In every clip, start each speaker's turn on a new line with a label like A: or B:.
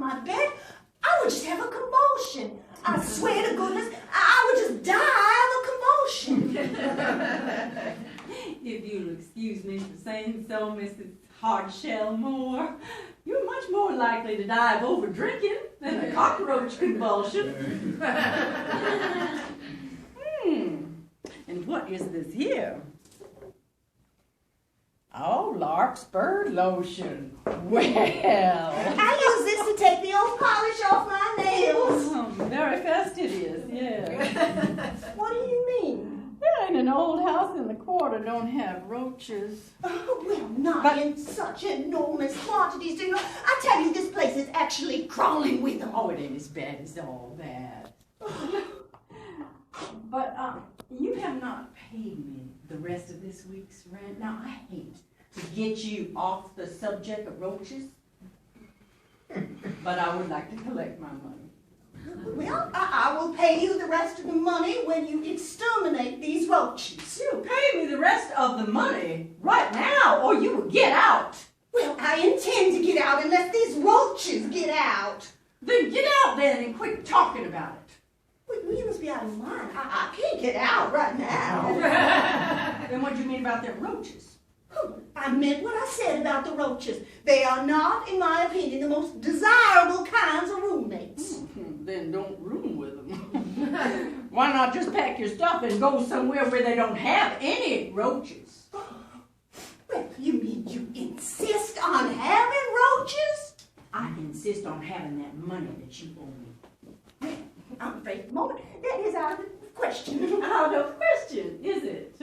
A: on my bed, I would just have a convulsion. I swear to goodness, I would just die of a convulsion.
B: If you'll excuse me for saying so, Mrs. Hardshell Moore, you're much more likely to die of over-drinking than a cockroach convulsion. And what is this here? Oh, Larkspur Lotion. Well.
A: I use this to take the old polish off my nails.
B: Oh, very fastidious, yeah.
A: What do you mean?
B: There ain't an old house in the quarter don't have roaches.
A: Oh, well, not in such enormous quantities, do you know? I tell you, this place is actually crawling with them.
B: Oh, it ain't as bad as all that. But, you have not paid me the rest of this week's rent. Now, I hate to get you off the subject of roaches, but I would like to collect my money.
A: Well, I will pay you the rest of the money when you exterminate these roaches.
B: You'll pay me the rest of the money right now, or you will get out.
A: Well, I intend to get out unless these roaches get out.
B: Then get out then and quit talking about it.
A: Well, you must be out of mind. I can't get out right now.
B: Then what do you mean about them roaches?
A: I meant what I said about the roaches. They are not, in my opinion, the most desirable kinds of roommates.
B: Then don't room with them. Why not just pack your stuff and go somewhere where they don't have any roaches?
A: Well, you mean you insist on having roaches?
B: I insist on having that money that you owe me.
A: I'm afraid at the moment that is out of the question.
B: Out of question, is it?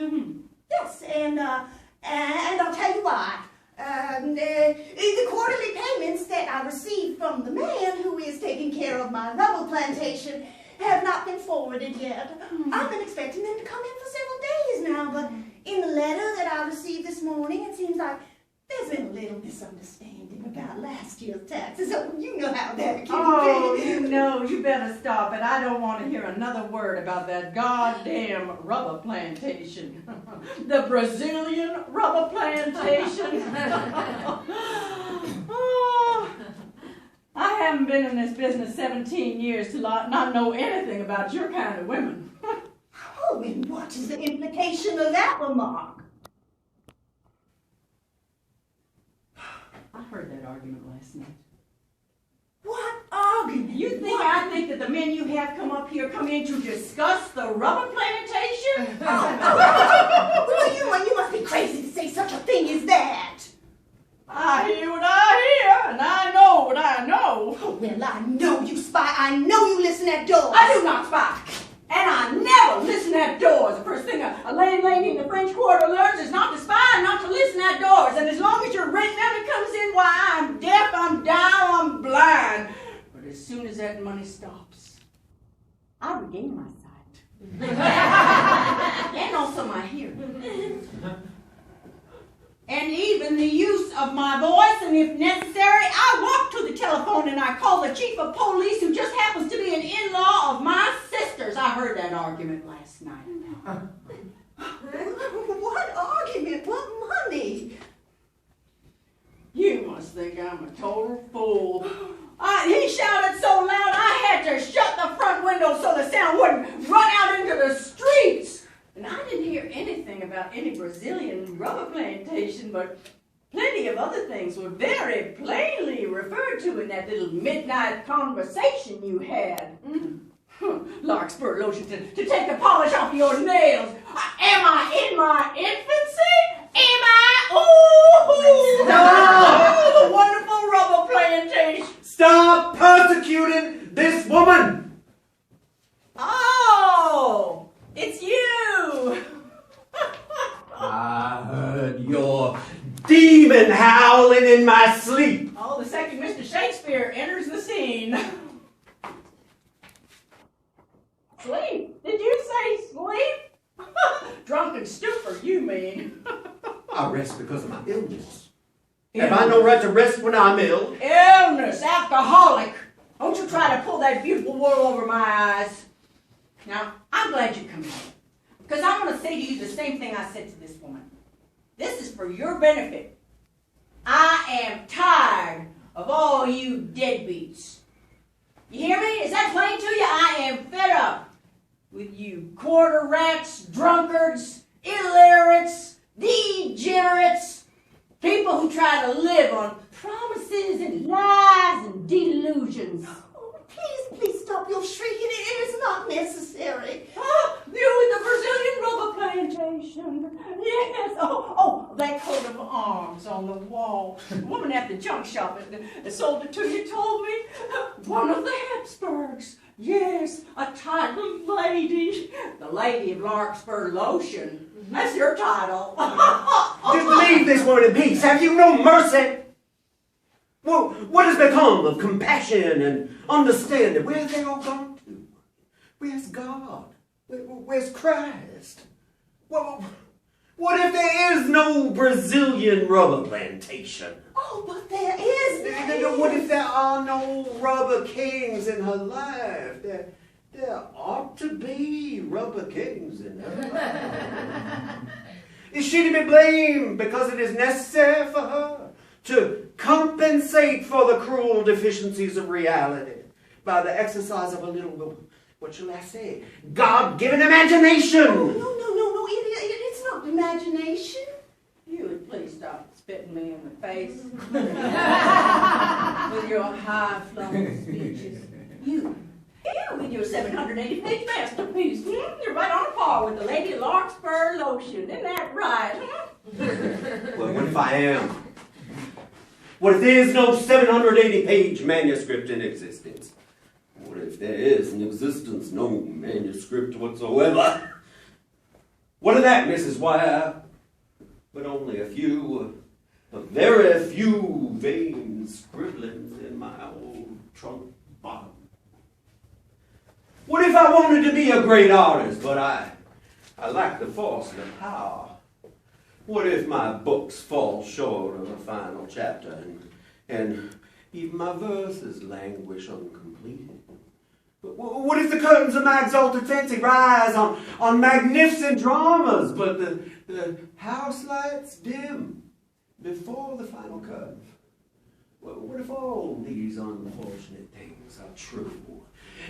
A: Yes, and I'll tell you why. The quarterly payments that I received from the man who is taking care of my rubber plantation have not been forwarded yet. I've been expecting them to come in for several days now, but in the letter that I received this morning, it seems like there's been a little misunderstanding about last year's taxes. So you know how that can be.
B: Oh, you know, you better stop it. I don't want to hear another word about that goddamn rubber plantation. The Brazilian rubber plantation. Oh, I haven't been in this business 17 years to not know anything about your kind of women.
A: Oh, and what is the implication of that remark?
B: I heard that argument last night.
A: What argument?
B: You think I think that the men you have come in to discuss the rubber plantation?
A: Well, you must be crazy to say such a thing as that.
B: I hear what I hear, and I know what I know.
A: Oh, well, I know you spy. I know you listen at doors.
B: I do not spy. And I never listen at doors. The first thing a lame lady in the French Quarter learns is not to spy and not to listen at doors. And as long as your rent never comes in, why, I'm deaf, I'm dumb, I'm blind. But as soon as that money stops, I regain my sight. And also my hearing. And even the use of my voice, and if necessary, I walk to the telephone and I call the chief of police, who just happens to be an in-law of my sister's. I heard that argument last night.
A: What argument? What money?
B: You must think I'm a total fool. He shouted so loud I had to shut the front window so the sound wouldn't run out into the streets. And I didn't hear anything about any Brazilian rubber plantation, but plenty of other things were very plainly referred to in that little midnight conversation you had. Larkspur Lotion to take the polish off your nails. Am I in my infancy? Am I? Ooh!
C: Stop!
B: Oh, the wonderful rubber plantation.
C: Stop persecuting this woman!
B: Oh, it's you.
C: I heard your demon howling in my sleep.
B: Oh, the second Mr. Shakespeare enters the scene. Sleep? Did you say sleep? Drunken stupor, you mean.
C: I rest because of my illness. Have I no right to rest when I'm ill?
B: Illness, alcoholic. Don't you try to pull that beautiful wool over my eyes. Now, I'm glad you come here, because I want to say to you the same thing I said to this woman. This is for your benefit. I am tired of all you deadbeats. You hear me? Is that plain to you? I am fed up with you quarter rats, drunkards, illiterates, degenerates, people who try to live on promises and lies and delusions.
A: Oh, please stop your shrieking. It is not necessary.
B: Ah, you with the Brazilian rubber plantation. Yes. Oh, that coat of arms on the wall. The woman at the junk shop that sold it to you told me. One of the Habsburgs. Yes, a titled lady. The lady of Lockspur Lotion. That's your title.
C: Just leave this woman in peace. Have you no mercy? Well, what has become of compassion and understanding? Where have they all gone to? Where's God? Where's Christ? Well, what if there is no Brazilian rubber plantation?
A: Oh, but there is.
C: What if there are no rubber kings in her life? There ought to be rubber kings in her life. Is she to be blamed because it is necessary for her to compensate for the cruel deficiencies of reality by the exercise of a little, what shall I say, God-given imagination?
A: Oh, no. It's not imagination.
B: You would please stop spitting me in the face with your high-flown speeches. You with your 780-page masterpiece. You're right on par with the Lady Lockspur Lotion. Isn't that right?
C: Well, what if I am? What if there is no 780-page manuscript in existence? What if there is in existence no manuscript whatsoever? What of that, Mrs. Wire? But only a very few vain scribblings in my old trunk bottom. What if I wanted to be a great artist, but I lack the force and the power? What if my books fall short of a final chapter and even my verses languish uncompleted? What if the curtains of my exalted fancy rise on magnificent dramas, but the house lights dim before the final curve? What if all these unfortunate things are true?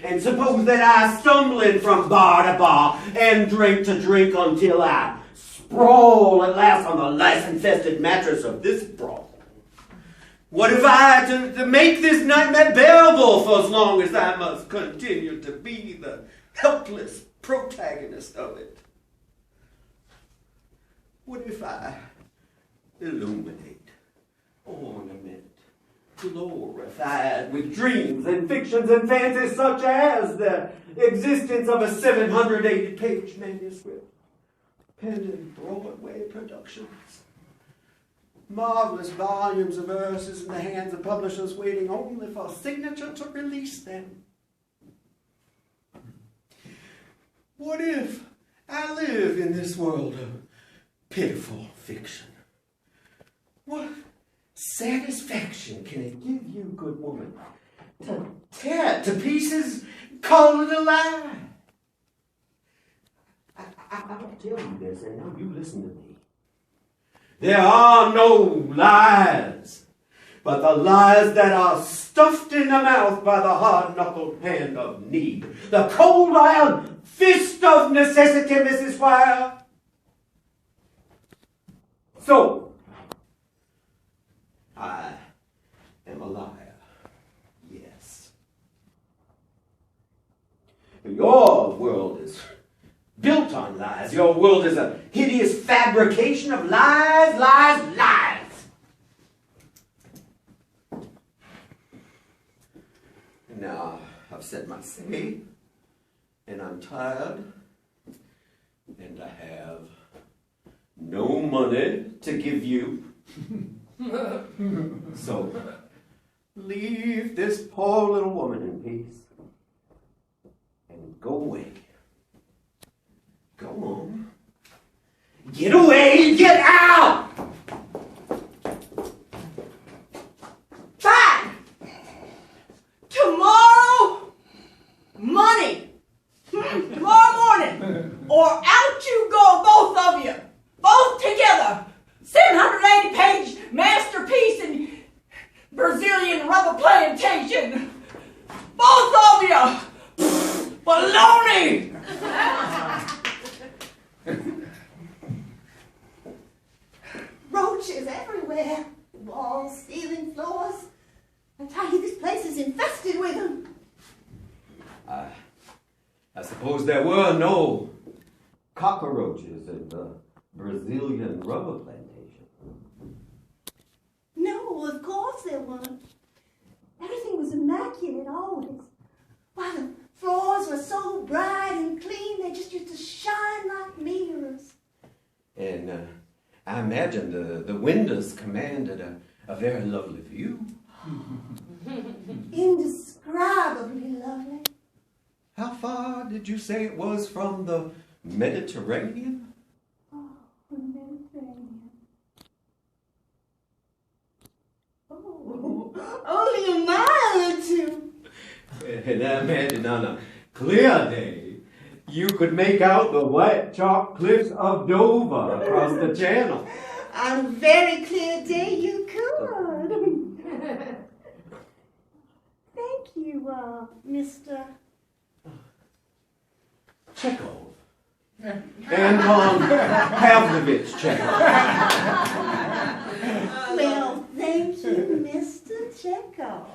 C: And suppose that I stumbling from bar to bar and drink to drink until I sprawl at last on the lice-infested mattress of this brothel. What if I had to make this nightmare bearable for as long as I must continue to be the helpless protagonist of it? What if I illuminate, ornament, glorified with dreams and fictions and fancies such as the existence of a 780-page manuscript, penned in Broadway productions, marvelous volumes of verses in the hands of publishers waiting only for a signature to release them? What if I live in this world of pitiful fiction? What satisfaction can it give you, good woman, to tear it to pieces, call it a lie? I'll tell you this, and now you listen to me. There are no lies, but the lies that are stuffed in the mouth by the hard-knuckled hand of need, the cold iron fist of necessity, Mrs. Wire. So, I am a liar, yes. Your world is built on lies. Your world is a hideous fabrication of lies, lies, lies. Now, I've said my say, and I'm tired, and I have no money to give you. So, leave this poor little woman in peace, and go away. Go on. Get away! Get out!
B: Fine! Tomorrow, money! Tomorrow morning! Or out you go, both of you! Both together! 780-page masterpiece in Brazilian
C: suppose there were no cockroaches in the Brazilian rubber plantation.
A: No, of course there weren't. Everything was immaculate always. Why, the floors were so bright and clean, they just used to shine like mirrors.
C: And I imagine the windows commanded a very lovely view.
A: Indescribably lovely.
C: How far did you say it was from the Mediterranean?
A: Oh, the Mediterranean. Oh, only a mile or two.
C: And I imagine on a clear day, you could make out the white chalk cliffs of Dover across the channel.
A: On a very clear day, you could. Thank you, Mr.
C: Chekhov. Anton Pavlovich Chekhov.
A: Well, thank you, Mr. Chekhov.